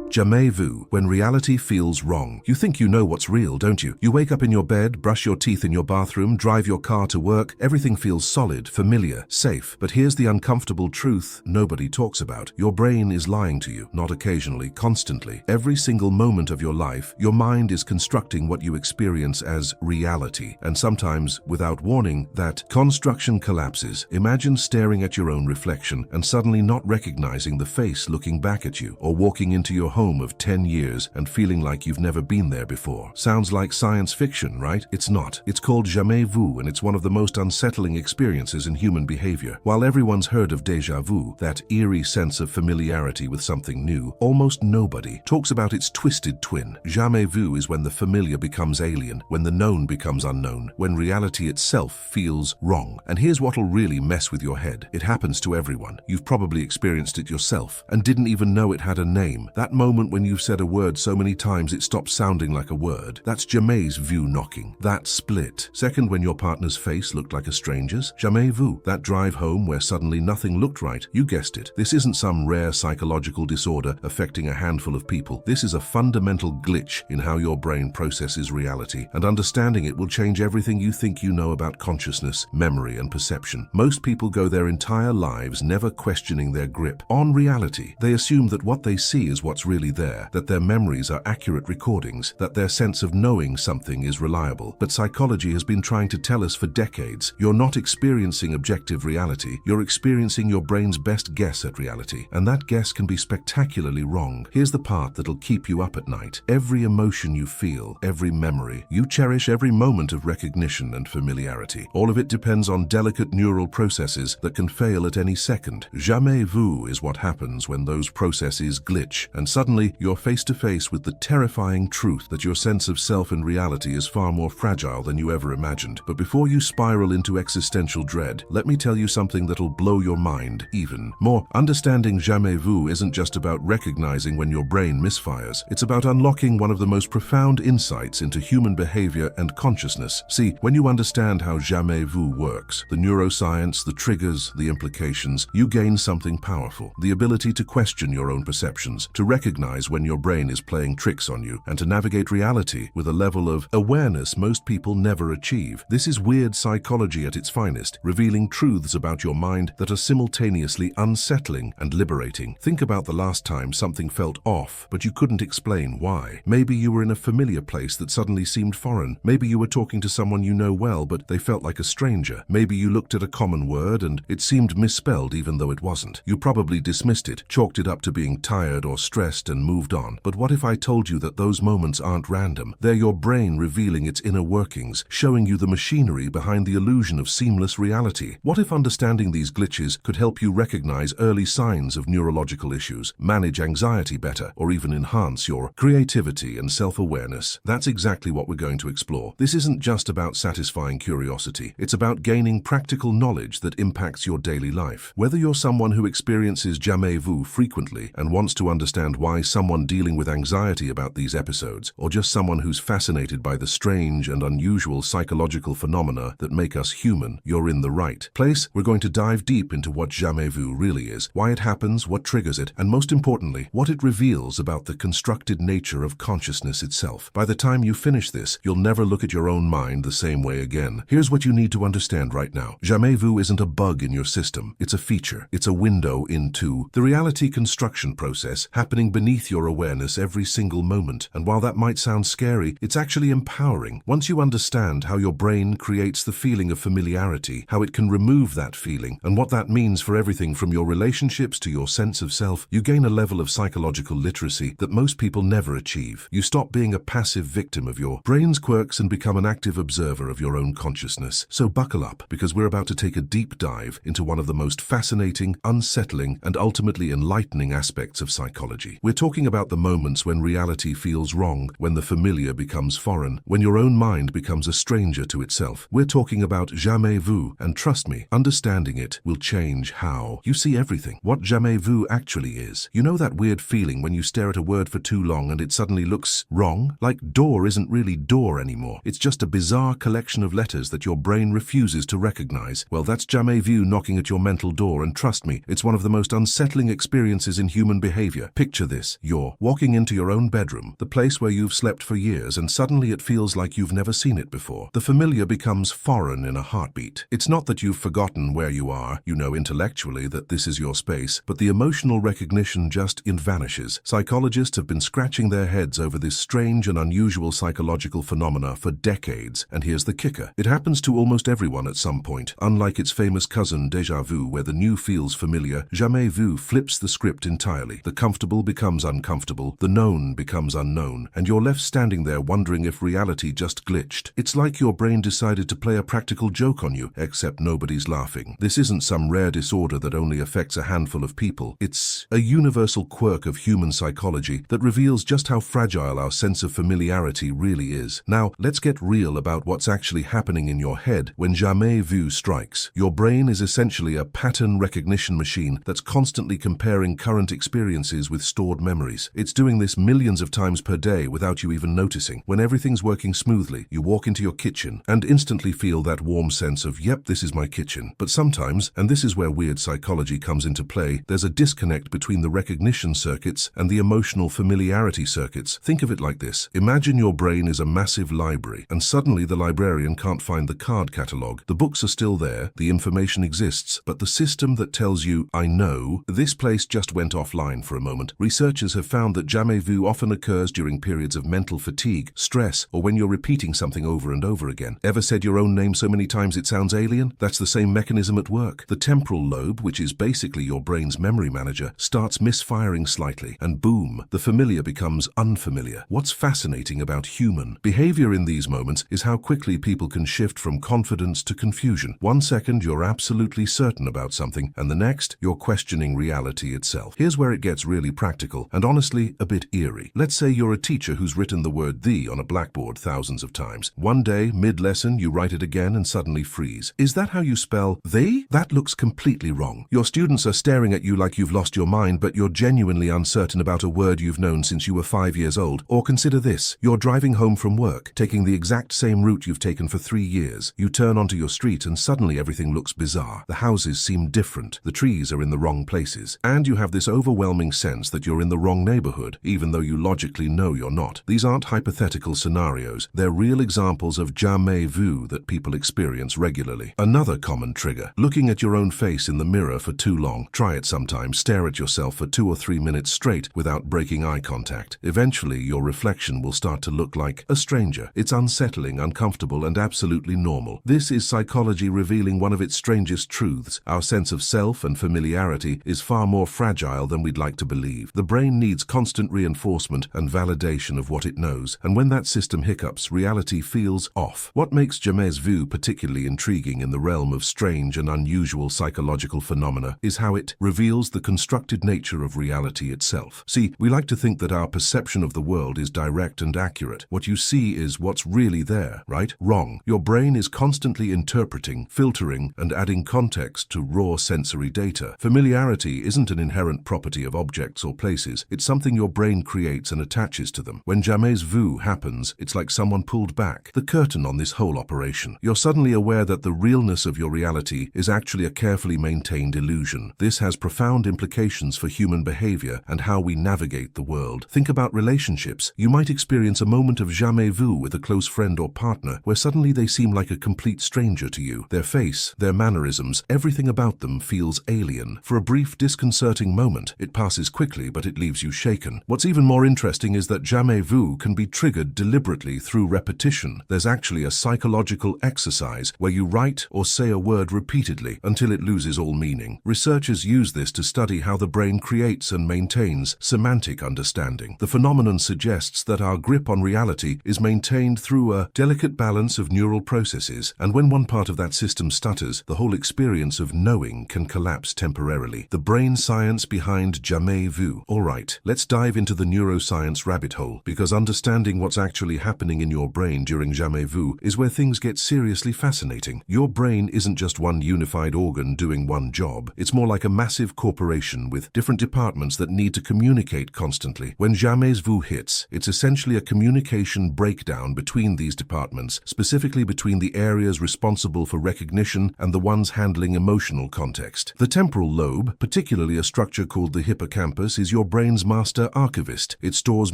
Jamais vu, when reality feels wrong. You think you know what's real, don't you? You wake up in your bed, brush your teeth in your bathroom, drive your car to work. Everything feels solid, familiar, safe. But here's the uncomfortable truth nobody talks about. Your brain is lying to you, not occasionally, constantly. Every single moment of your life, your mind is constructing what you experience as reality. And sometimes, without warning, that construction collapses. Imagine staring at your own reflection and suddenly not recognizing the face looking back at you, or walking into your home of 10 years and feeling like you've never been there before. Sounds like science fiction, right? It's not. It's called Jamais vu, and it's one of the most unsettling experiences in human behavior. While everyone's heard of déjà vu, that eerie sense of familiarity with something new, almost nobody talks about its twisted twin. Jamais vu is when the familiar becomes alien, when the known becomes unknown, when reality itself feels wrong. And here's what'll really mess with your head. It happens to everyone. You've probably experienced it yourself and didn't even know it had a name. That moment when you've said a word so many times it stops sounding like a word. That's Jamais vu knocking. That split second when your partner's face looked like a stranger's. Jamais vu. That drive home where suddenly nothing looked right. You guessed it. This isn't some rare psychological disorder affecting a handful of people. This is a fundamental glitch in how your brain processes reality, and understanding it will change everything you think you know about consciousness, memory, and perception. Most people go their entire lives never questioning their grip on reality. They assume that what they see is what's really there, that their memories are accurate recordings, that their sense of knowing something is reliable. But psychology has been trying to tell us for decades, you're not experiencing objective reality, you're experiencing your brain's best guess at reality. And that guess can be spectacularly wrong. Here's the part that'll keep you up at night. Every emotion you feel, every memory, you cherish every moment of recognition and familiarity. All of it depends on delicate neural processes that can fail at any second. Jamais vu is what happens when those processes glitch, and suddenly you're face to face with the terrifying truth that your sense of self and reality is far more fragile than you ever imagined. But before you spiral into existential dread, let me tell you something that'll blow your mind even more. Understanding Jamais vu isn't just about recognizing when your brain misfires. It's about unlocking one of the most profound insights into human behavior and consciousness. See, when you understand how Jamais vu works, the neuroscience, the triggers, the implications, you gain something powerful. The ability to question your own perceptions, to recognize when your brain is playing tricks on you, and to navigate reality with a level of awareness most people never achieve. This is weird psychology at its finest, revealing truths about your mind that are simultaneously unsettling and liberating. Think about the last time something felt off, but you couldn't explain why. Maybe you were in a familiar place that suddenly seemed foreign. Maybe you were talking to someone you know well, but they felt like a stranger. Maybe you looked at a common word and it seemed misspelled even though it wasn't. You probably dismissed it, chalked it up to being tired or stressed, and moved on. But what if I told you that those moments aren't random? They're your brain revealing its inner workings, showing you the machinery behind the illusion of seamless reality. What if understanding these glitches could help you recognize early signs of neurological issues, manage anxiety better, or even enhance your creativity and self-awareness? That's exactly what we're going to explore. This isn't just about satisfying curiosity. It's about gaining practical knowledge that impacts your daily life. Whether you're someone who experiences Jamais vu frequently and wants to understand why someone dealing with anxiety about these episodes, or just someone who's fascinated by the strange and unusual psychological phenomena that make us human, you're in the right place. We're going to dive deep into what Jamais vu really is, why it happens, what triggers it, and most importantly, what it reveals about the constructed nature of consciousness itself. By the time you finish this, you'll never look at your own mind the same way again. Here's what you need to understand right now. Jamais vu isn't a bug in your system. It's a feature. It's a window into the reality construction process happening beneath your awareness every single moment. And while that might sound scary, it's actually empowering. Once you understand how your brain creates the feeling of familiarity, how it can remove that feeling, and what that means for everything from your relationships to your sense of self, you gain a level of psychological literacy that most people never achieve. You stop being a passive victim of your brain's quirks and become an active observer of your own consciousness. So buckle up, because we're about to take a deep dive into one of the most fascinating, unsettling, and ultimately enlightening aspects of psychology. We're talking about the moments when reality feels wrong, when the familiar becomes foreign, when your own mind becomes a stranger to itself. We're talking about Jamais vu, and trust me, understanding it will change how you see everything. What Jamais vu actually is. You know that weird feeling when you stare at a word for too long and it suddenly looks wrong? Like door isn't really door anymore. It's just a bizarre collection of letters that your brain refuses to recognize. Well, that's Jamais vu knocking at your mental door, and trust me, it's one of the most unsettling experiences in human behavior. Picture this. this. You're walking into your own bedroom, the place where you've slept for years, and suddenly it feels like you've never seen it before. The familiar becomes foreign in a heartbeat. It's not that you've forgotten where you are, you know intellectually that this is your space, but the emotional recognition just vanishes. Psychologists have been scratching their heads over this strange and unusual psychological phenomena for decades, and here's the kicker. It happens to almost everyone at some point. Unlike its famous cousin Déjà Vu, where the new feels familiar, Jamais Vu flips the script entirely. The comfortable becomes uncomfortable, the known becomes unknown, and you're left standing there wondering if reality just glitched. It's like your brain decided to play a practical joke on you, except nobody's laughing. This isn't some rare disorder that only affects a handful of people. It's a universal quirk of human psychology that reveals just how fragile our sense of familiarity really is. Now, let's get real about what's actually happening in your head when Jamais Vu strikes. Your brain is essentially a pattern recognition machine that's constantly comparing current experiences with stored memories. It's doing this millions of times per day without you even noticing. When everything's working smoothly, you walk into your kitchen and instantly feel that warm sense of, yep, this is my kitchen. But sometimes, and this is where weird psychology comes into play, there's a disconnect between the recognition circuits and the emotional familiarity circuits. Think of it like this. Imagine your brain is a massive library, and suddenly the librarian can't find the card catalog. The books are still there, the information exists, but the system that tells you, I know, this place just went offline for a moment. Researchers have found that Jamais Vu often occurs during periods of mental fatigue, stress, or when you're repeating something over and over again. Ever said your own name so many times it sounds alien? That's the same mechanism at work. The temporal lobe, which is basically your brain's memory manager, starts misfiring slightly, and boom, the familiar becomes unfamiliar. What's fascinating about human behavior in these moments is how quickly people can shift from confidence to confusion. One second you're absolutely certain about something, and the next you're questioning reality itself. Here's where it gets really practical, and honestly a bit eerie. Let's say you're a teacher who's written the word "the" on a blackboard thousands of times. One day, mid-lesson, you write it again and suddenly freeze. Is that how you spell "they"? That looks completely wrong. Your students are staring at you like you've lost your mind, but you're genuinely uncertain about a word you've known since you were 5 years old. Or consider this. You're driving home from work, taking the exact same route you've taken for 3 years. You turn onto your street and suddenly everything looks bizarre. The houses seem different, the trees are in the wrong places, and you have this overwhelming sense that you're in the wrong neighborhood, even though you logically know you're not. These aren't hypothetical scenarios. They're real examples of Jamais Vu that people experience regularly. Another common trigger: looking at your own face in the mirror for too long. Try it sometime. Stare at yourself for 2 or 3 minutes straight without breaking eye contact. Eventually, your reflection will start to look like a stranger. It's unsettling, uncomfortable, and absolutely normal. This is psychology revealing one of its strangest truths. Our sense of self and familiarity is far more fragile than we'd like to believe. The brain needs constant reinforcement and validation of what it knows, and when that system hiccups, reality feels off. What makes Jamais Vu particularly intriguing in the realm of strange and unusual psychological phenomena is how it reveals the constructed nature of reality itself. See, we like to think that our perception of the world is direct and accurate. What you see is what's really there, right? Wrong. Your brain is constantly interpreting, filtering, and adding context to raw sensory data. Familiarity isn't an inherent property of objects or places. It's something your brain creates and attaches to them. When Jamais Vu happens, it's like someone pulled back the curtain on this whole operation. You're suddenly aware that the realness of your reality is actually a carefully maintained illusion. This has profound implications for human behavior and how we navigate the world. Think about relationships. You might experience a moment of Jamais Vu with a close friend or partner where suddenly they seem like a complete stranger to you. Their face, their mannerisms, everything about them feels alien. For a brief, disconcerting moment, it passes quickly, but it leaves you shaken. What's even more interesting is that Jamais Vu can be triggered deliberately through repetition. There's actually a psychological exercise where you write or say a word repeatedly until it loses all meaning. Researchers use this to study how the brain creates and maintains semantic understanding. The phenomenon suggests that our grip on reality is maintained through a delicate balance of neural processes, and when one part of that system stutters, the whole experience of knowing can collapse temporarily. The brain science behind Jamais Vu. Alright, let's dive into the neuroscience rabbit hole, because understanding what's actually happening in your brain during Jamais Vu is where things get seriously fascinating. Your brain isn't just one unified organ doing one job. It's more like a massive corporation with different departments that need to communicate constantly. When Jamais Vu hits, it's essentially a communication breakdown between these departments, specifically between the areas responsible for recognition and the ones handling emotional context. The temporal lobe, particularly a structure called the hippocampus, is your brain's master archivist. It stores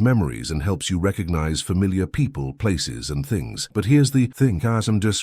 memories and helps you recognize familiar people, places, and things. But here's the thing,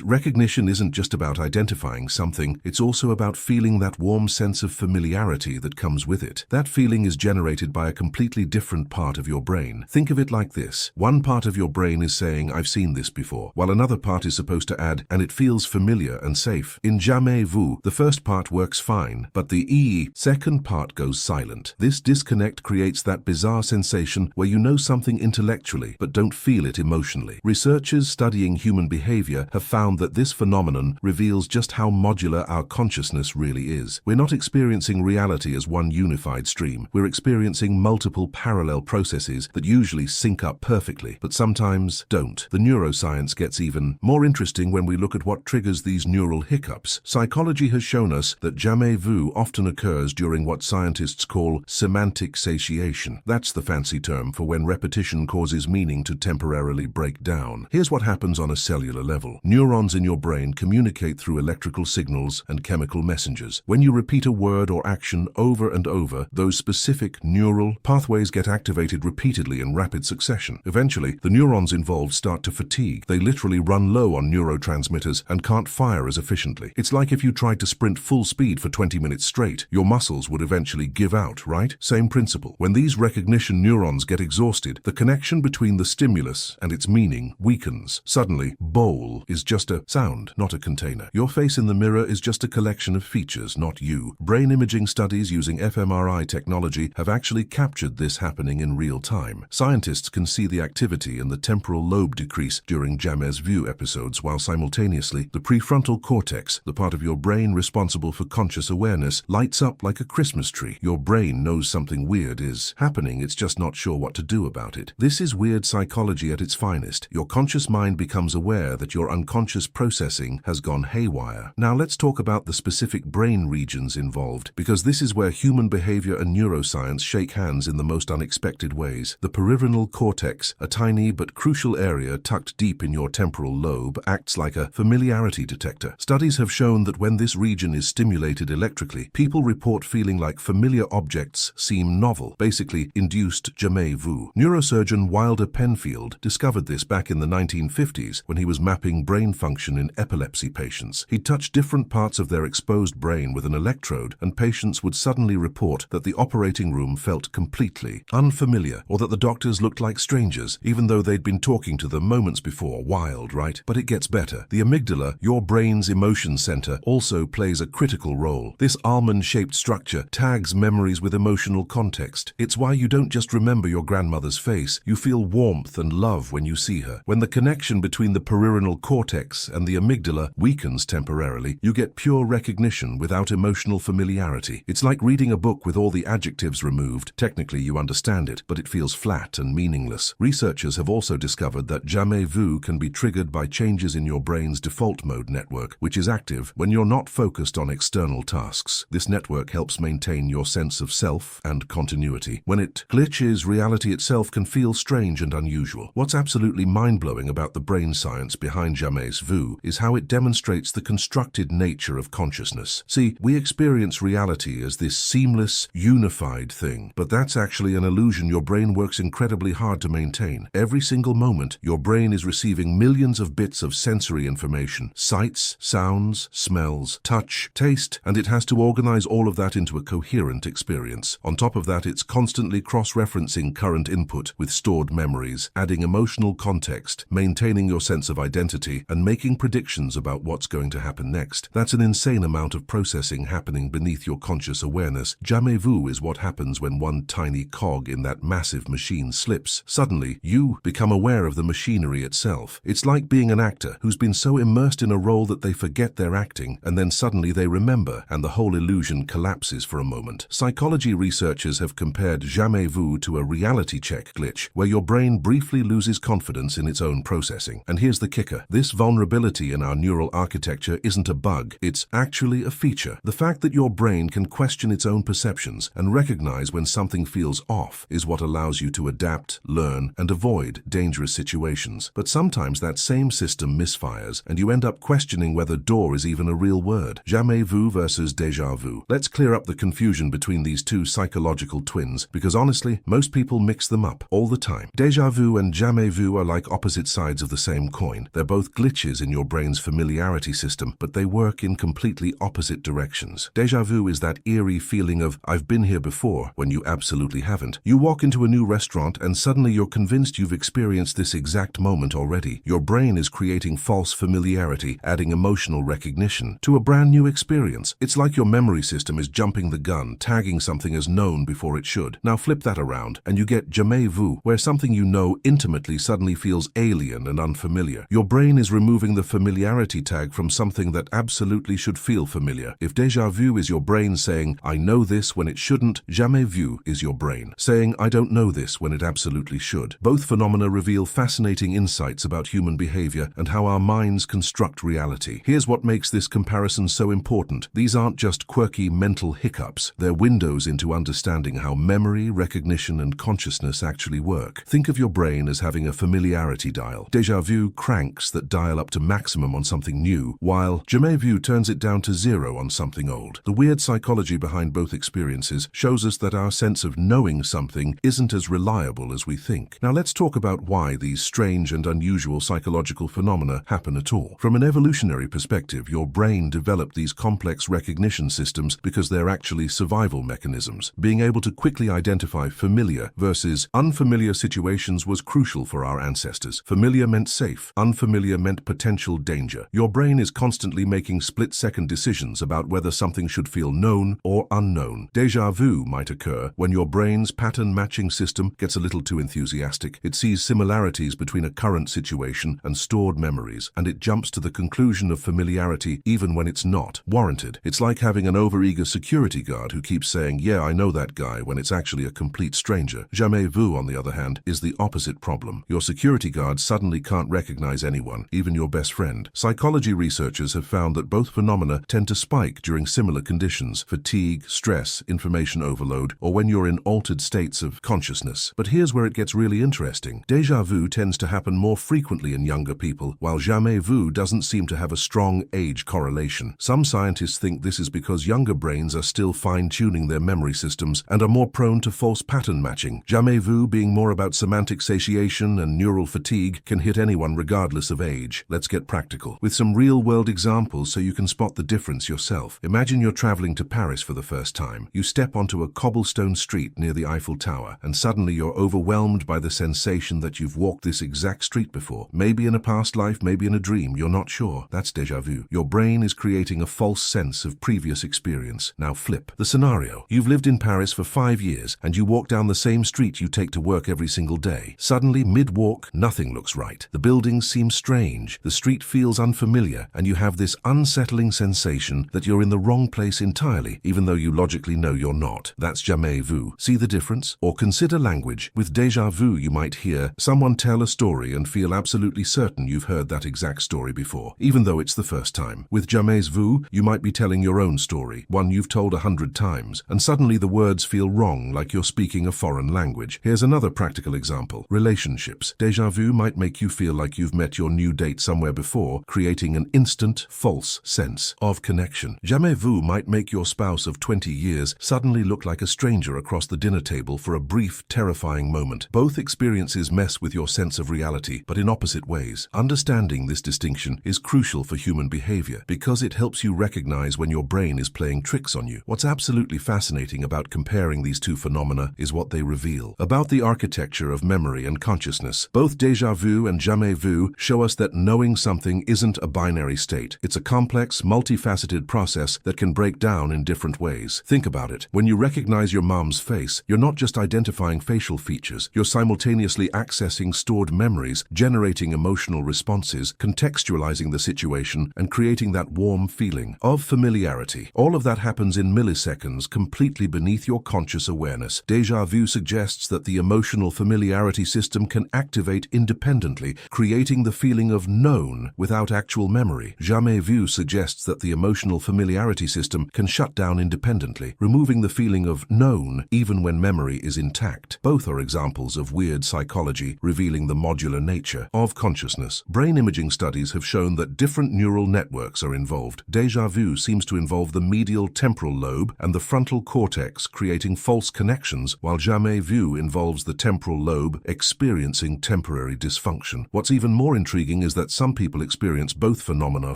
recognition isn't just about identifying something, it's also about feeling that warm sense of familiarity that comes with it. That feeling is generated by a completely different part of your brain. Think of it like this. One part of your brain is saying, I've seen this before, while another part is supposed to add, and it feels familiar and safe. In Jamais, the first part works fine, but the second part goes silent. This disconnect creates that bizarre sensation where you know something intellectually but don't feel it emotionally. Researchers studying human behavior have found that this phenomenon reveals just how modular our consciousness really is. We're not experiencing reality as one unified stream. We're experiencing multiple parallel processes that usually sync up perfectly, but sometimes don't. The neuroscience gets even more interesting when we look at what triggers these neural hiccups. Psychology has shown us that jamais vu often occurs during what scientists call semantic satiation. That's the fancy term for when repetition causes meaning to temporarily break down. Here's what happens on a cellular level. Neurons in your brain communicate through electrical signals and chemical messengers. When you repeat a word or action over and over, those specific neural pathways get activated repeatedly in rapid succession. Eventually, the neurons involved start to fatigue. They literally run low on neurotransmitters and can't fire as efficiently. It's like if you tried to sprint full speed for 20 minutes straight, your muscles would eventually give out, right? Same principle. When these recognition neurons get exhausted, the connection between the stimulus and its meaning weakens. Suddenly, bowl is just a sound, not a container. Your face in the mirror is just a collection of features, not you. Brain imaging studies using fMRI technology have actually captured this happening in real time. Scientists can see the activity in the temporal lobe decrease during Jamais vu episodes, while simultaneously the prefrontal cortex, the part of your brain responsible for conscious awareness, lights up like a Christmas tree. Your brain knows something weird is happening, it's just not sure what to do about it. This is weird psychology at its finest. Your conscious mind becomes aware that your unconscious processing has gone haywire. Now let's talk about the specific brain regions involved, because this is where human behavior and neuroscience shake hands in the most unexpected ways. The parietal cortex, a tiny but crucial area tucked deep in your temporal lobe, acts like a familiarity detector. Studies have shown that when this region is stimulated electrically, people report feeling like familiar objects seem novel, basically induced jamais vu. Neurosurgeon Wilder Penfield discovered this back in the 1950s when he was mapping brain function in epilepsy patients. He touched different parts of their exposed brain with an electrode, and patients would suddenly report that the operating room felt completely unfamiliar, or that the doctors looked like strangers, even though they'd been talking to them moments before. Wild, right? But it gets better. The amygdala, your brain's emotion center, also plays a critical role. This almond-shaped structure tags memories with emotional context. It's why you don't just remember your grandmother's face, you feel warmth and love when you see her. When the connection between the parietal cortex and the amygdala weakens temporarily, you get pure recognition without emotional familiarity. It's like reading a book with all the adjectives removed. Technically, you understand it, but it feels flat and meaningless. Researchers have also discovered that jamais vu can be triggered by changes in your brain's default mode network, which is active when you're not focused on external tasks. This network helps maintain your sense of self and continuity. When it glitches, reality itself can feel strange and unusual. What's absolutely mind-blowing about the brain science behind jamais vu is how it demonstrates the constructed nature of consciousness. See, we experience reality as this seamless, unified thing, but that's actually an illusion your brain works incredibly hard to maintain. Every single moment, your brain is receiving millions of bits of sensory information, sights, sounds, smells, touch, taste, and it has to organize all of that into a coherent experience. On top of that, it's constantly cross-referencing current input with stored memories, adding emotional context, maintaining your sense of identity, and making predictions about what's going to happen next. That's an insane amount of processing happening beneath your conscious awareness. Jamais vu is what happens when one tiny cog in that massive machine slips. Suddenly, you become aware of the machinery itself. It's like being an actor who's been so immersed in a role that they forget they're acting, and then suddenly they remember, and the whole illusion collapses for a moment. Psychology researchers have compared jamais vu to a reality check glitch, where your brain briefly loses confidence in its own processing. And here's the kicker. This vulnerability in our neural architecture isn't a bug, it's actually a feature. The fact that your brain can question its own perceptions and recognize when something feels off is what allows you to adapt, learn, and avoid dangerous situations. But sometimes that same system misfires, and you end up questioning whether door is even a real word. Jamais vu versus déjà vu. Let's clear up the confusion between these two psychological identical twins, because honestly, most people mix them up all the time. Déjà vu and jamais vu are like opposite sides of the same coin. They're both glitches in your brain's familiarity system, but they work in completely opposite directions. Déjà vu is that eerie feeling of, I've been here before, when you absolutely haven't. You walk into a new restaurant and suddenly you're convinced you've experienced this exact moment already. Your brain is creating false familiarity, adding emotional recognition to a brand new experience. It's like your memory system is jumping the gun, tagging something as known before it should. Now flip that around, and you get jamais vu, where something you know intimately suddenly feels alien and unfamiliar. Your brain is removing the familiarity tag from something that absolutely should feel familiar. If déjà vu is your brain saying, I know this when it shouldn't, jamais vu is your brain saying, I don't know this when it absolutely should. Both phenomena reveal fascinating insights about human behavior and how our minds construct reality. Here's what makes this comparison so important. These aren't just quirky mental hiccups. They're windows into understanding how memory, recognition, and consciousness actually work. Think of your brain as having a familiarity dial. Déjà vu cranks that dial up to maximum on something new, while jamais vu turns it down to zero on something old. The weird psychology behind both experiences shows us that our sense of knowing something isn't as reliable as we think. Now let's talk about why these strange and unusual psychological phenomena happen at all. From an evolutionary perspective, your brain developed these complex recognition systems because they're actually survival mechanisms. Being able to quickly identify familiar versus unfamiliar situations was crucial for our ancestors. Familiar meant safe, unfamiliar meant potential danger. Your brain is constantly making split-second decisions about whether something should feel known or unknown. Déjà vu might occur when your brain's pattern-matching system gets a little too enthusiastic. It sees similarities between a current situation and stored memories, and it jumps to the conclusion of familiarity even when it's not warranted. It's like having an overeager security guard who keeps saying, yeah, I know that guy, when it's actually a complete stranger. Jamais vu, on the other hand, is the opposite problem. Your security guard suddenly can't recognize anyone, even your best friend. Psychology researchers have found that both phenomena tend to spike during similar conditions: fatigue, stress, information overload, or when you're in altered states of consciousness. But here's where it gets really interesting. Déjà vu tends to happen more frequently in younger people, while jamais vu doesn't seem to have a strong age correlation. Some scientists think this is because younger brains are still fine-tuning their memory systems and are more prone to false pattern matching. Jamais vu, being more about semantic satiation and neural fatigue, can hit anyone regardless of age. Let's get practical with some real-world examples so you can spot the difference yourself. Imagine you're traveling to Paris for the first time. You step onto a cobblestone street near the Eiffel Tower, and suddenly you're overwhelmed by the sensation that you've walked this exact street before. Maybe in a past life, maybe in a dream, you're not sure. That's déjà vu. Your brain is creating a false sense of previous experience. Now flip the scenario. You've lived in Paris for 5 years, and you walk down the same street you take to work every single day. Suddenly, mid-walk, nothing looks right. The buildings seem strange, the street feels unfamiliar, and you have this unsettling sensation that you're in the wrong place entirely, even though you logically know you're not. That's jamais vu. See the difference? Or consider language. With déjà vu, you might hear someone tell a story and feel absolutely certain you've heard that exact story before, even though it's the first time. With jamais vu, you might be telling your own story, one you've told 100 times, and suddenly the words feel wrong, like you're speaking a foreign language. Here's another practical example. Relationships. Déjà vu might make you feel like you've met your new date somewhere before, creating an instant, false sense of connection. Jamais vu might make your spouse of 20 years suddenly look like a stranger across the dinner table for a brief, terrifying moment. Both experiences mess with your sense of reality, but in opposite ways. Understanding this distinction is crucial for human behavior because it helps you recognize when your brain is playing tricks on you. What's absolutely fascinating about comparing these two phenomena is what they reveal about the architecture of memory and consciousness. Both déjà vu and jamais vu show us that knowing something isn't a binary state. It's a complex, multifaceted process that can break down in different ways. Think about it. When you recognize your mom's face, you're not just identifying facial features. You're simultaneously accessing stored memories, generating emotional responses, contextualizing the situation, and creating that warm feeling of familiarity. All of that happens in milliseconds, completely beneath your conscious awareness. Déjà vu suggests that the emotional familiarity system can activate independently, creating the feeling of known without actual memory. Jamais vu suggests that the emotional familiarity system can shut down independently, removing the feeling of known even when memory is intact. Both are examples of weird psychology revealing the modular nature of consciousness. Brain imaging studies have shown that different neural networks are involved. Déjà vu seems to involve the medial temporal lobe and the frontal cortex, creating creating false connections, while jamais vu involves the temporal lobe experiencing temporary dysfunction. What's even more intriguing is that some people experience both phenomena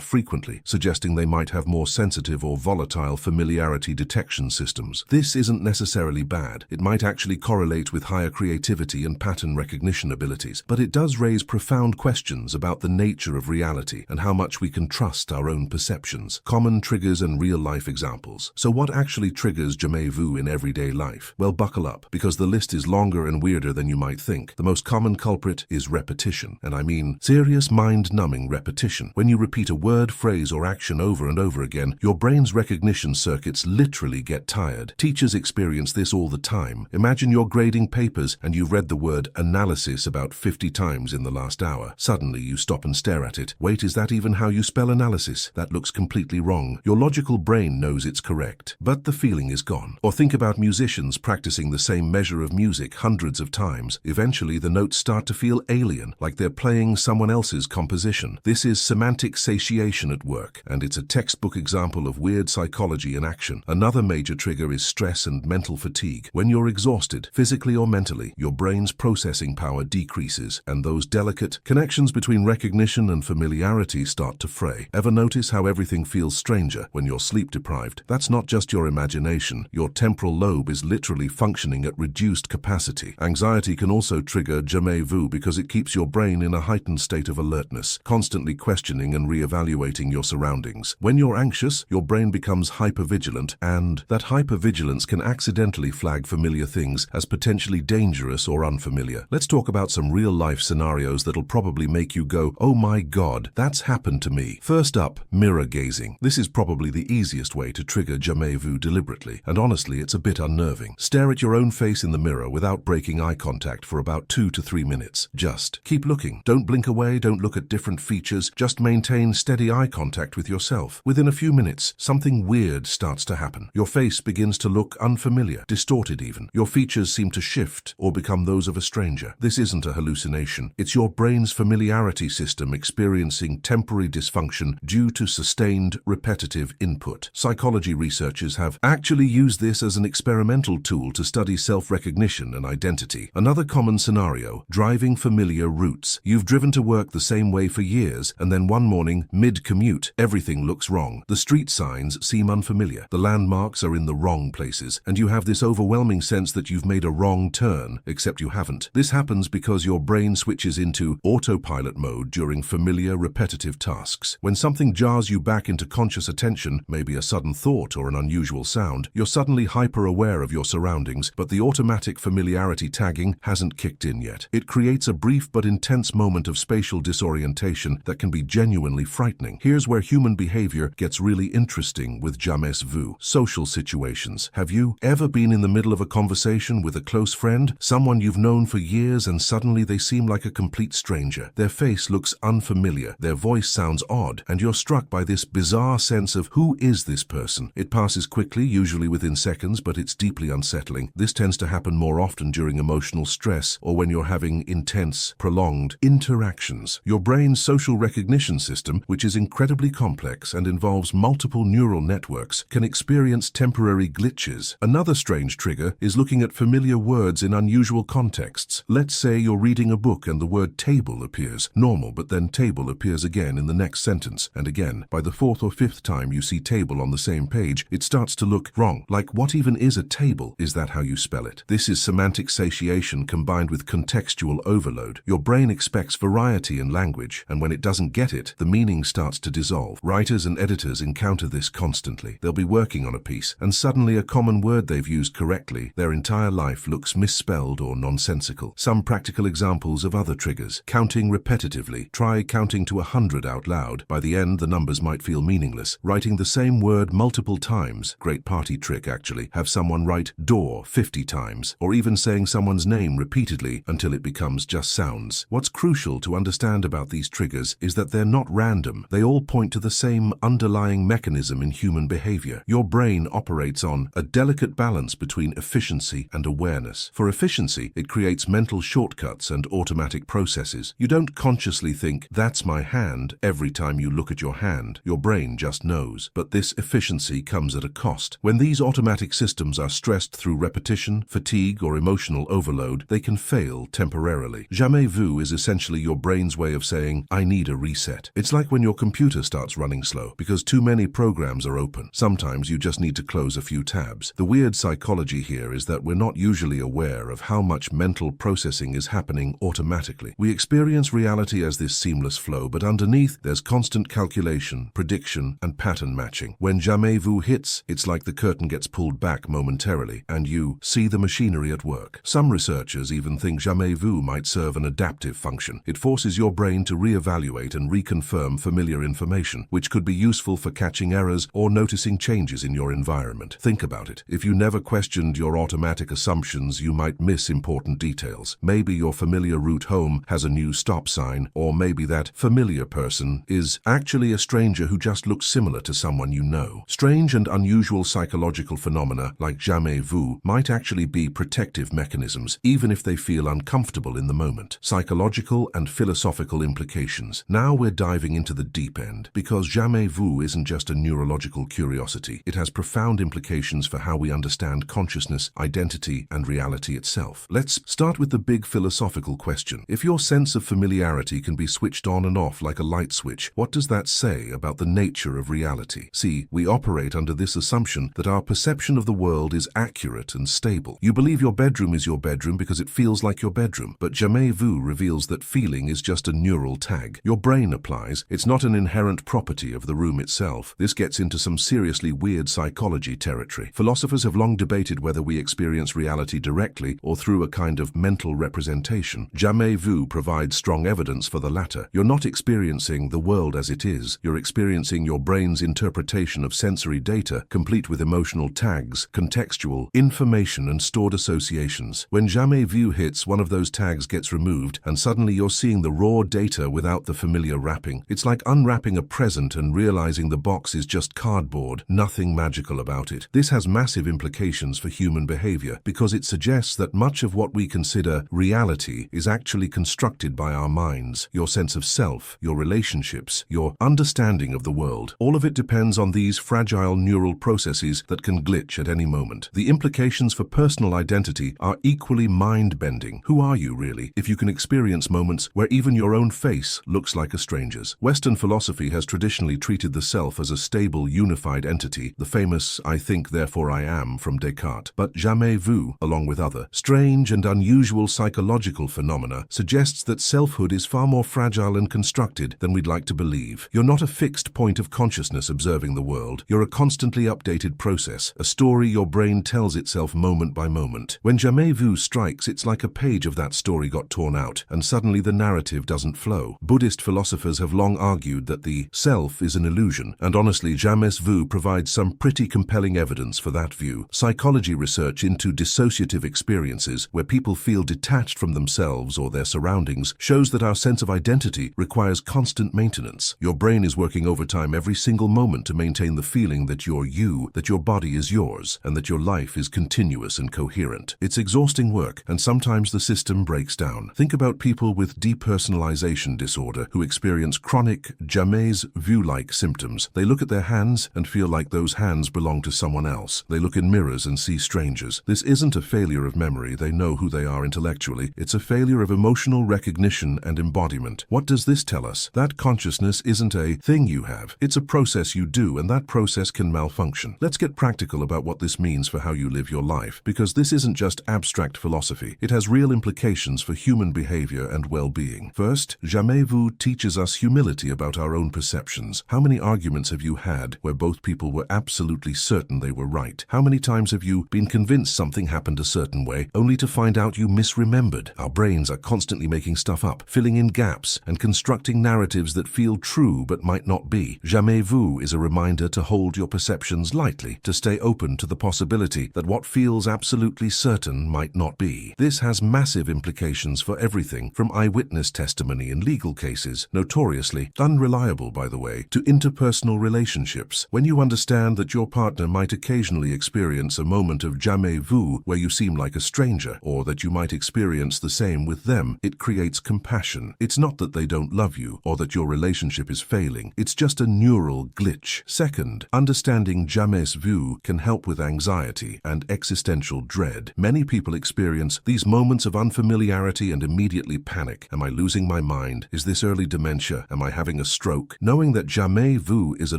frequently, suggesting they might have more sensitive or volatile familiarity detection systems. This isn't necessarily bad. It might actually correlate with higher creativity and pattern recognition abilities, but it does raise profound questions about the nature of reality and how much we can trust our own perceptions. Common triggers and real-life examples. So what actually triggers jamais vu in everyday life? Well, buckle up, because the list is longer and weirder than you might think. The most common culprit is repetition, and I mean serious mind-numbing repetition. When you repeat a word, phrase, or action over and over again, your brain's recognition circuits literally get tired. Teachers experience this all the time. Imagine you're grading papers and you've read the word analysis about 50 times in the last hour. Suddenly you stop and stare at it. Wait, is that even how you spell analysis? That looks completely wrong. Your logical brain knows it's correct, but the feeling is gone. Or think about musicians practicing the same measure of music hundreds of times. Eventually the notes start to feel alien, like they're playing someone else's composition. This is semantic satiation at work, and it's a textbook example of weird psychology in action. Another major trigger is stress and mental fatigue. When you're exhausted, physically or mentally, your brain's processing power decreases, and those delicate connections between recognition and familiarity start to fray. Ever notice how everything feels stranger when you're sleep deprived? That's not just your imagination. Your temporal lobe is literally functioning at reduced capacity. Anxiety can also trigger jamais vu because it keeps your brain in a heightened state of alertness, constantly questioning and re-evaluating your surroundings. When you're anxious, your brain becomes hypervigilant, and that hypervigilance can accidentally flag familiar things as potentially dangerous or unfamiliar. Let's talk about some real-life scenarios that'll probably make you go, "Oh my God, that's happened to me." First up, mirror gazing. This is probably the easiest way to trigger jamais vu deliberately, and honestly, it's a bit unnerving. Stare at your own face in the mirror without breaking eye contact for about 2 to 3 minutes. Just keep looking. Don't blink away, don't look at different features, just maintain steady eye contact with yourself. Within a few minutes, something weird starts to happen. Your face begins to look unfamiliar, distorted even. Your features seem to shift or become those of a stranger. This isn't a hallucination. It's your brain's familiarity system experiencing temporary dysfunction due to sustained, repetitive input. Psychology researchers have actually used this as an experimental tool to study self-recognition and identity. Another common scenario, driving familiar routes. You've driven to work the same way for years, and then one morning, mid-commute, everything looks wrong. The street signs seem unfamiliar. The landmarks are in the wrong places, and you have this overwhelming sense that you've made a wrong turn, except you haven't. This happens because your brain switches into autopilot mode during familiar, repetitive tasks. When something jars you back into conscious attention, maybe a sudden thought or an unusual sound, you're suddenly hyper-aware of your surroundings, but the automatic familiarity tagging hasn't kicked in yet. It creates a brief but intense moment of spatial disorientation that can be genuinely frightening. Here's where human behavior gets really interesting with jamais vu. Social situations. Have you ever been in the middle of a conversation with a close friend, someone you've known for years, and suddenly they seem like a complete stranger? Their face looks unfamiliar, their voice sounds odd, and you're struck by this bizarre sense of, who is this person? It passes quickly, usually within seconds, but it's deeply unsettling. This tends to happen more often during emotional stress or when you're having intense, prolonged interactions. Your brain's social recognition system, which is incredibly complex and involves multiple neural networks, can experience temporary glitches. Another strange trigger is looking at familiar words in unusual contexts. Let's say you're reading a book and the word table appears. Normal, but then table appears again in the next sentence, and again. By the 4th or 5th time you see table on the same page, it starts to look wrong. Like, what even is a table? Is that how you spell it? This is semantic satiation combined with contextual overload. Your brain expects variety in language, and when it doesn't get it, the meaning starts to dissolve. Writers and editors encounter this constantly. They'll be working on a piece, and suddenly a common word they've used correctly, their entire life, looks misspelled or nonsensical. Some practical examples of other triggers. Counting repetitively. Try counting to 100 out loud. By the end, the numbers might feel meaningless. Writing the same word multiple times. Great party trick, actually. Have someone write door 50 times, or even saying someone's name repeatedly until it becomes just sounds. What's crucial to understand about these triggers is that they're not random. They all point to the same underlying mechanism in human behavior. Your brain operates on a delicate balance between efficiency and awareness. For efficiency, it creates mental shortcuts and automatic processes. You don't consciously think, "That's my hand," every time you look at your hand. Your brain just knows. But this efficiency comes at a cost. When these automatic systems systems are stressed through repetition, fatigue, or emotional overload, they can fail temporarily. Jamais vu is essentially your brain's way of saying, I need a reset. It's like when your computer starts running slow because too many programs are open. Sometimes you just need to close a few tabs. The weird psychology here is that we're not usually aware of how much mental processing is happening automatically. We experience reality as this seamless flow, but underneath there's constant calculation, prediction, and pattern matching. When jamais vu hits, it's like the curtain gets pulled back momentarily, and you see the machinery at work. Some researchers even think jamais vu might serve an adaptive function. It forces your brain to reevaluate and reconfirm familiar information, which could be useful for catching errors or noticing changes in your environment. Think about it. If you never questioned your automatic assumptions, you might miss important details. Maybe your familiar route home has a new stop sign, or maybe that familiar person is actually a stranger who just looks similar to someone you know. Strange and unusual psychological phenomena like jamais vu might actually be protective mechanisms, even if they feel uncomfortable in the moment. Psychological and philosophical implications. Now we're diving into the deep end, because jamais vu isn't just a neurological curiosity. It has profound implications for how we understand consciousness, identity, and reality itself. Let's start with the big philosophical question. If your sense of familiarity can be switched on and off like a light switch, what does that say about the nature of reality? See, we operate under this assumption that our perception of the world is accurate and stable. You believe your bedroom is your bedroom because it feels like your bedroom, but jamais vu reveals that feeling is just a neural tag your brain applies. It's not an inherent property of the room itself. This gets into some seriously weird psychology territory. Philosophers have long debated whether we experience reality directly or through a kind of mental representation. Jamais vu provides strong evidence for the latter. You're not experiencing the world as it is. You're experiencing your brain's interpretation of sensory data, complete with emotional tags, contextual information, and stored associations. When jamais vu hits, one of those tags gets removed, and suddenly you're seeing the raw data without the familiar wrapping. It's like unwrapping a present and realizing the box is just cardboard, nothing magical about it. This has massive implications for human behavior because it suggests that much of what we consider reality is actually constructed by our minds. Your sense of self, your relationships, your understanding of the world. All of it depends on these fragile neural processes that can glitch at any moment. The implications for personal identity are equally mind-bending. Who are you really, if you can experience moments where even your own face looks like a stranger's? Western philosophy has traditionally treated the self as a stable, unified entity, the famous "I think, therefore I am" from Descartes. But jamais vu, along with other strange and unusual psychological phenomena, suggests that selfhood is far more fragile and constructed than we'd like to believe. You're not a fixed point of consciousness observing the world. You're a constantly updated process, a story your brain tells itself moment by moment. When jamais vu strikes, it's like a page of that story got torn out, and suddenly the narrative doesn't flow. Buddhist philosophers have long argued that the self is an illusion, and honestly, jamais vu provides some pretty compelling evidence for that view. Psychology research into dissociative experiences, where people feel detached from themselves or their surroundings, shows that our sense of identity requires constant maintenance. Your brain is working overtime every single moment to maintain the feeling that you're you, that your body is yours, and that your life is continuous and coherent. It's exhausting work, and sometimes the system breaks down. Think about people with depersonalization disorder who experience chronic jamais vu-like symptoms. They look at their hands and feel like those hands belong to someone else. They look in mirrors and see strangers. This isn't a failure of memory. They know who they are intellectually. It's a failure of emotional recognition and embodiment. What does this tell us? That consciousness isn't a thing you have. It's a process you do, and that process can malfunction. Let's get practical about what this means for how you live your life, because this isn't just abstract philosophy. It has real implications for human behavior and well-being. First, jamais vu teaches us humility about our own perceptions. How many arguments have you had where both people were absolutely certain they were right? How many times have you been convinced something happened a certain way, only to find out you misremembered? Our brains are constantly making stuff up, filling in gaps, and constructing narratives that feel true but might not be. Jamais vu is a reminder to hold your perceptions lightly, to stay open to the possibility that what feels absolutely certain might not be. This has massive implications for everything from eyewitness testimony in legal cases, notoriously unreliable by the way, to interpersonal relationships. When you understand that your partner might occasionally experience a moment of jamais vu where you seem like a stranger, or that you might experience the same with them, it creates compassion. It's not that they don't love you or that your relationship is failing. It's just a neural glitch. Second, understanding jamais vu can help with anxiety anxiety, and existential dread. Many people experience these moments of unfamiliarity and immediately panic. Am I losing my mind? Is this early dementia? Am I having a stroke? Knowing that jamais vu is a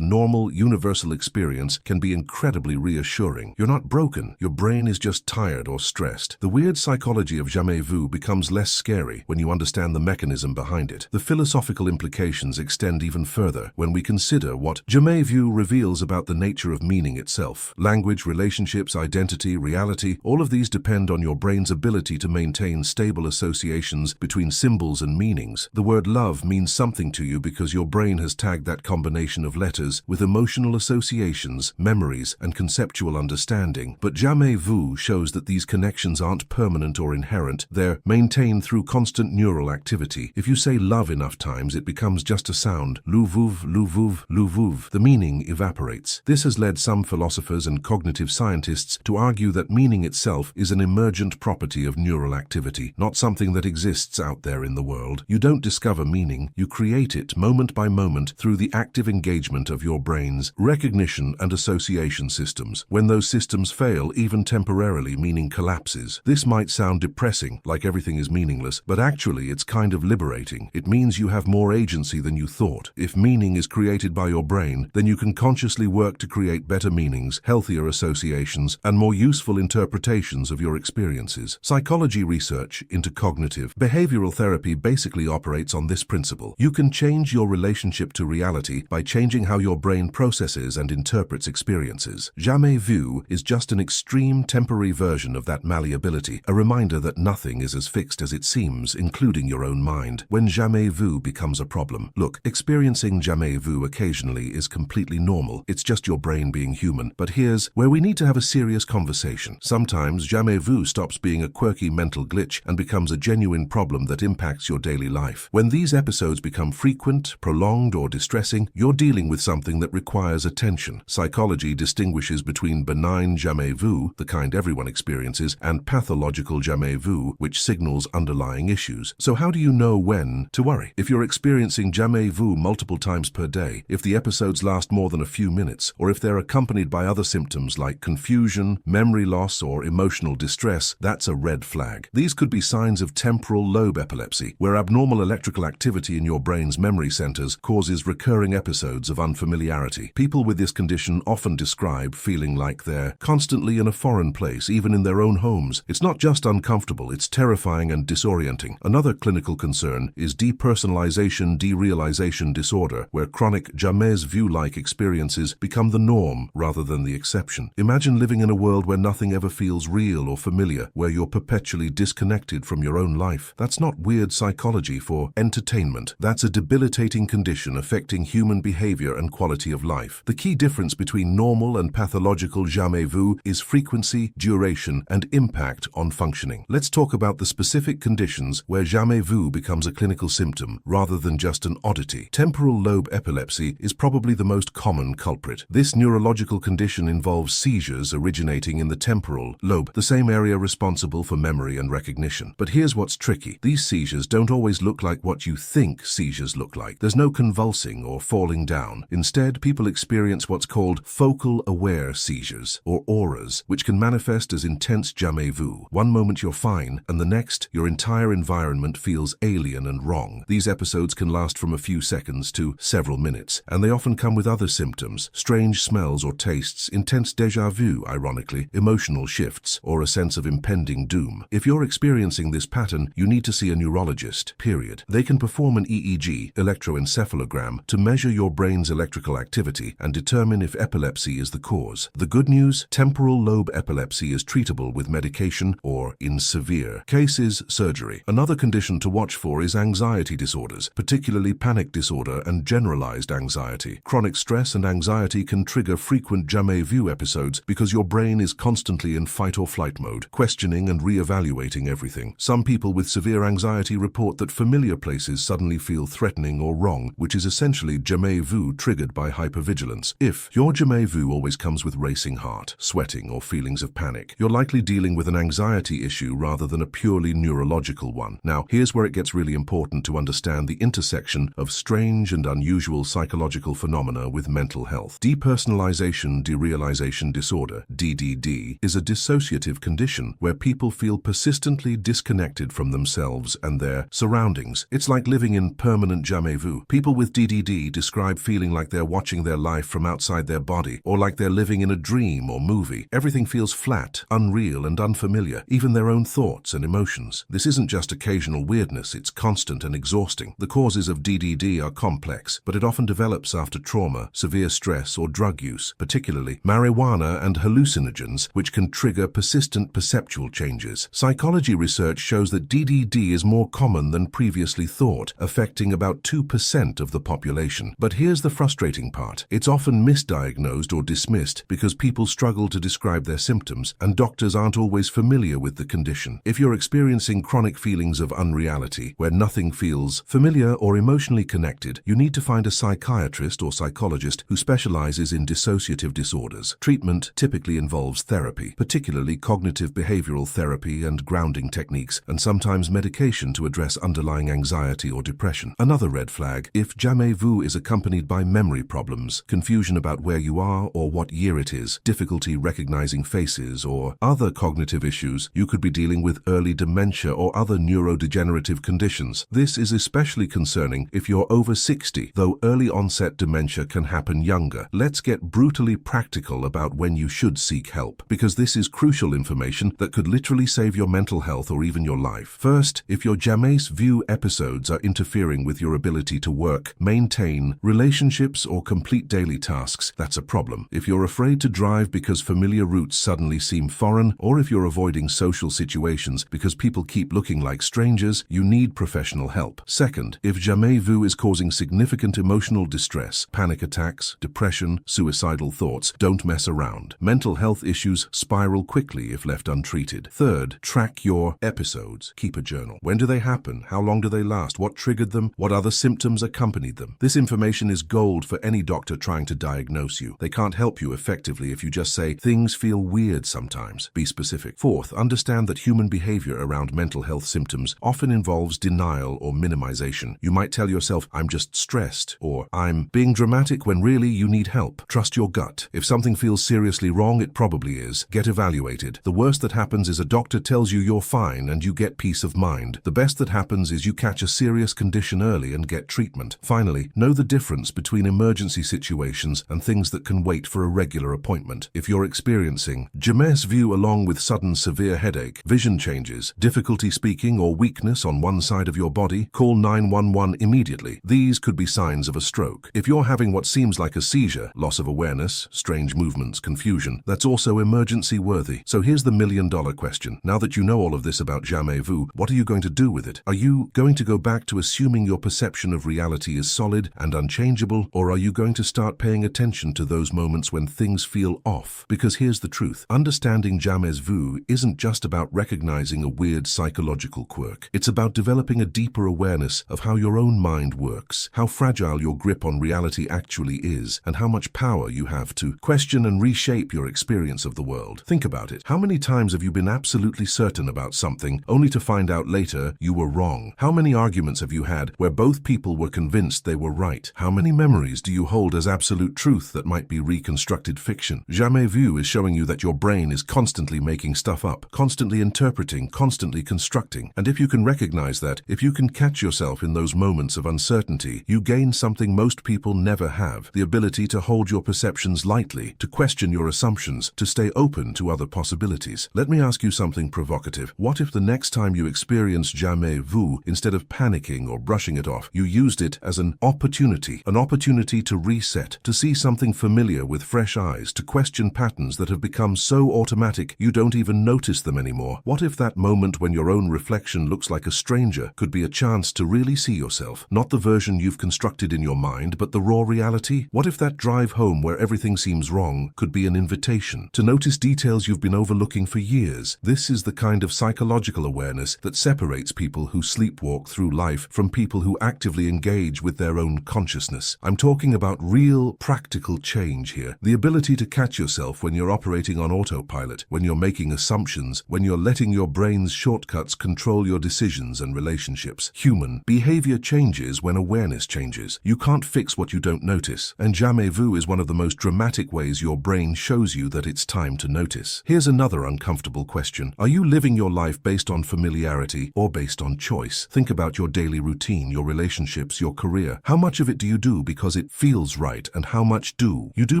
normal, universal experience can be incredibly reassuring. You're not broken. Your brain is just tired or stressed. The weird psychology of jamais vu becomes less scary when you understand the mechanism behind it. The philosophical implications extend even further when we consider what jamais vu reveals about the nature of meaning itself. Language, relationships, identity, reality, all of these depend on your brain's ability to maintain stable associations between symbols and meanings. The word love means something to you because your brain has tagged that combination of letters with emotional associations, memories, and conceptual understanding. But jamais vu shows that these connections aren't permanent or inherent. They're maintained through constant neural activity. If you say love enough times, it becomes just a sound. Louvuv, louvuv, louvuv. The meaning evaporates. This has led some philosophers and cognitive scientists to argue that meaning itself is an emergent property of neural activity, not something that exists out there in the world. You don't discover meaning, you create it moment by moment through the active engagement of your brain's recognition and association systems. When those systems fail, even temporarily, meaning collapses. This might sound depressing, like everything is meaningless, but actually it's kind of liberating. It means you have more agency than you thought. If meaning is created by your brain, then you can consciously work to create better meanings, healthier associations, and more useful interpretations of your experiences. Psychology research into cognitive behavioral therapy basically operates on this principle. You can change your relationship to reality by changing how your brain processes and interprets experiences. Jamais vu is just an extreme temporary version of that malleability, a reminder that nothing is as fixed as it seems, including your own mind. When jamais vu becomes a problem, look, experiencing jamais vu occasionally is completely normal. It's just your brain being human. But here's where we need to have a serious conversation. Sometimes jamais vu stops being a quirky mental glitch and becomes a genuine problem that impacts your daily life. When these episodes become frequent, prolonged, or distressing, you're dealing with something that requires attention. Psychology distinguishes between benign jamais vu, the kind everyone experiences, and pathological jamais vu, which signals underlying issues. So how do you know when to worry? If you're experiencing jamais vu multiple times per day, if the episodes last more than a few minutes, or if they're accompanied by other symptoms like confusion, memory loss, or emotional distress, that's a red flag. These could be signs of temporal lobe epilepsy, where abnormal electrical activity in your brain's memory centers causes recurring episodes of unfamiliarity. People with this condition often describe feeling like they're constantly in a foreign place, even in their own homes. It's not just uncomfortable, it's terrifying and disorienting. Another clinical concern is depersonalization-derealization disorder, where chronic jamais vu-like experiences become the norm rather than the exception. Imagine living in a world where nothing ever feels real or familiar, where you're perpetually disconnected from your own life. That's not weird psychology for entertainment. That's a debilitating condition affecting human behavior and quality of life. The key difference between normal and pathological jamais vu is frequency, duration, and impact on functioning. Let's talk about the specific conditions where jamais vu becomes a clinical symptom rather than just an oddity. Temporal lobe epilepsy is probably the most common culprit. This neurological condition involves seizures originating in the temporal lobe, the same area responsible for memory and recognition. But here's what's tricky. These seizures don't always look like what you think seizures look like. There's no convulsing or falling down. Instead, people experience what's called focal aware seizures, or auras, which can manifest as intense jamais vu. One moment you're fine, and the next, your entire environment feels alien and wrong. These episodes can last from a few seconds to several minutes, and they often come with other symptoms: strange smells or tastes, intense déjà vu, ironically, emotional shifts, or a sense of impending doom. If you're experiencing this pattern, you need to see a neurologist, period. They can perform an EEG, electroencephalogram, to measure your brain's electrical activity and determine if epilepsy is the cause. The good news: temporal lobe epilepsy is treatable with medication or, in severe cases, surgery. Another condition to watch for is anxiety disorders, particularly panic disorder and generalized anxiety. Chronic stress and anxiety can trigger frequent jamais vu episodes because your brain is constantly in fight or flight mode, questioning and re-evaluating everything. Some people with severe anxiety report that familiar places suddenly feel threatening or wrong, which is essentially jamais vu triggered by hypervigilance. If your jamais vu always comes with racing heart, sweating, or feelings of panic, you're likely dealing with an anxiety issue rather than a purely neurological one. Now, here's where it gets really important to understand the intersection of strange and unusual psychological phenomena with mental health. Depersonalization-derealization disorder disorder, DDD, is a dissociative condition where people feel persistently disconnected from themselves and their surroundings. It's like living in permanent jamais vu. People with DDD describe feeling like they're watching their life from outside their body, or like they're living in a dream or movie. Everything feels flat, unreal, and unfamiliar, even their own thoughts and emotions. This isn't just occasional weirdness, it's constant and exhausting. The causes of DDD are complex, but it often develops after trauma, severe stress, or drug use, particularly marijuana and hallucinogens, which can trigger persistent perceptual changes. Psychology research shows that DDD is more common than previously thought, affecting about 2% of the population. But here's the frustrating part. It's often misdiagnosed or dismissed because people struggle to describe their symptoms, and doctors aren't always familiar with the condition. If you're experiencing chronic feelings of unreality, where nothing feels familiar or emotionally connected, you need to find a psychiatrist or psychologist who specializes in dissociative disorders. Treatment typically involves therapy, particularly cognitive behavioral therapy and grounding techniques, and sometimes medication to address underlying anxiety or depression. Another red flag: if jamais vu is accompanied by memory problems, confusion about where you are or what year it is, difficulty recognizing faces, or other cognitive issues, you could be dealing with early dementia or other neurodegenerative conditions. This is especially concerning if you're over 60, though early onset dementia can happen younger. Let's get brutally practical about when you should seek help, because this is crucial information that could literally save your mental health or even your life. First, if your jamais vu episodes are interfering with your ability to work, maintain relationships, or complete daily tasks, that's a problem. If you're afraid to drive because familiar routes suddenly seem foreign, or if you're avoiding social situations because people keep looking like strangers, you need professional help. Second, if jamais vu is causing significant emotional distress, panic attacks, depression, suicidal thoughts, don't mess around. Mental health issues spiral quickly if left untreated. Third, track your episodes. Keep a journal. When do they happen? How long do they last? What triggered them? What other symptoms accompanied them? This information is gold for any doctor trying to diagnose you. They can't help you effectively if you just say, "Things feel weird sometimes." Be specific. Fourth, understand that human behavior around mental health symptoms often involves denial or minimization. You might tell yourself, "I'm just stressed," or "I'm being dramatic," when really you need help. Trust your gut. If something feels seriously wrong, it probably is. Get evaluated. The worst that happens is a doctor tells you you're fine and you get peace of mind. The best that happens is you catch a serious condition early and get treatment. Finally, know the difference between emergency situations and things that can wait for a regular appointment. If you're experiencing jamais vu along with sudden severe headache, vision changes, difficulty speaking, or weakness on one side of your body, call 911 immediately. These could be signs of a stroke. If you're having what seems like a seizure, loss of awareness, strange movements, confusion, that's also emergency worthy. So here's the million-dollar question. Now that you know all of this about jamais vu, what are you going to do with it? Are you going to go back to assuming your perception of reality is solid and unchangeable, or are you going to start paying attention to those moments when things feel off? Because here's the truth. Understanding jamais vu isn't just about recognizing a weird psychological quirk. It's about developing a deeper awareness of how your own mind works, how fragile your grip on reality actually is, and how much power you have to question and reshape your experience of the world. Think about it. How many times have you been absolutely certain about something, only to find out later you were wrong? How many arguments have you had where both people were convinced they were right? How many memories do you hold as absolute truth that might be reconstructed fiction? Jamais vu is showing you that your brain is constantly making stuff up, constantly interpreting, constantly constructing. And if you can recognize that, if you can catch yourself in those moments of uncertainty, you gain something most people never have: the ability to hold your perceptions lightly, to question your assumptions, to stay open to other possibilities. Let me ask you something provocative. What if the next time you experience jamais vu, instead of panicking or brushing it off, you used it as an opportunity to reset, to see something familiar with fresh eyes, to question patterns that have become so automatic you don't even notice them anymore? What if that moment when your own reflection looks like a stranger could be a chance to really see yourself, not the version you've constructed in your mind, but the raw reality? What if that drive home where everything seems wrong could be an invitation to notice details you've been overlooking for years? This is the kind of psychological awareness that separates people who sleepwalk through life from people who actively engage with their own consciousness. I'm talking about real, practical change here. The ability to catch yourself when you're operating on autopilot, when you're making assumptions, when you're letting your brain's shortcuts control your decisions and relationships. Human behavior changes when awareness changes. You can't fix what you don't notice, and jamais vu is one of the most dramatic ways your brain shows you that it's time to notice. Here's another uncomfortable question. Are you living your life based on familiarity or based on choice? Think about your daily routine, your relationships, your career. How much of it do you do because it feels right, and how much do you do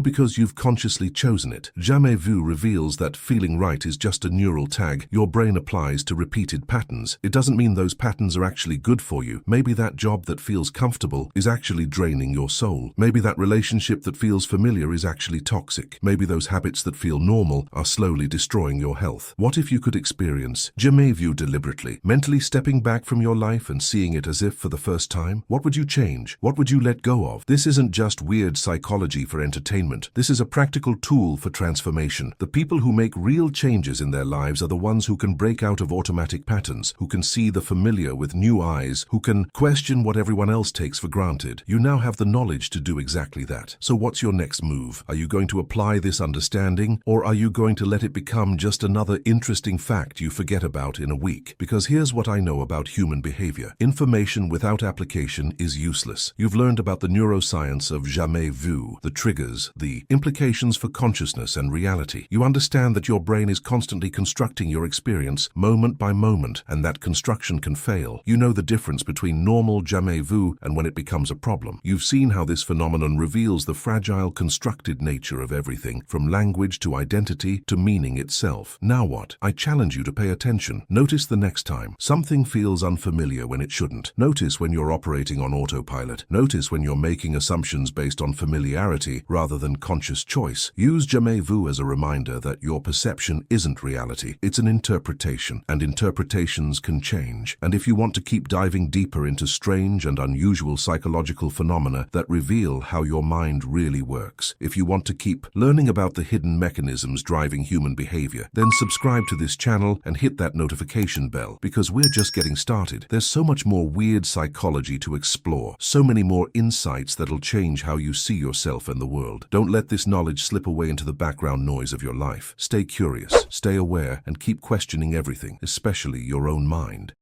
because you've consciously chosen it? Jamais reveals that feeling right is just a neural tag your brain applies to repeated patterns. It doesn't mean those patterns are actually good for you. Maybe that job that feels comfortable is actually draining your soul. Maybe that relationship that feels familiar is actually toxic. Maybe those habits that feel normal are slowly destroying your health. What if you could experience Jamais deliberately, mentally stepping back from your life and seeing it as if for the first time? What would you change? What would you let go of? This isn't just weird psychology for entertainment. This is a practical tool for transformation. The people who make real changes in their lives are the ones who can break out of automatic patterns, who can see the familiar with new eyes, who can question what everyone else takes for granted. You now have the knowledge to do exactly that. So what's your next move? Are you going to apply this understanding, or are you going to let it become just another interesting fact you forget about in a week? Because here's what I know about human behavior. Information without application is useless. You've learned about the neuroscience of Jamais, the triggers, the implications for consciousness and reality. You understand that your brain is constantly constructing your experience moment by moment, and that construction can fail. You know the difference between normal Jamais and when it becomes a problem. You've seen how this phenomenon reveals the fragile, constructed nature of everything, from language to identity to meaning itself. Now what? I challenge you to pay attention. Notice the next time something feels unfamiliar when it shouldn't. Notice when you're operating on autopilot. Notice when you're making assumptions based on familiarity rather than conscious choice. Use Jamais as a reminder that your perception isn't reality. It's an interpretation, and interpretations can change. And if you want to keep diving deeper into strange and unusual psychological phenomena that reveal how your mind really works, if you want to keep learning about the hidden mechanisms driving human behavior, then subscribe to this channel and hit that notification bell, because we're just getting started. There's so much more weird psychology to explore, so many more insights that'll change how you see yourself and the world. Don't let this knowledge slip away into the background noise of your life. Stay curious, stay aware, and keep questioning everything, especially your own mind.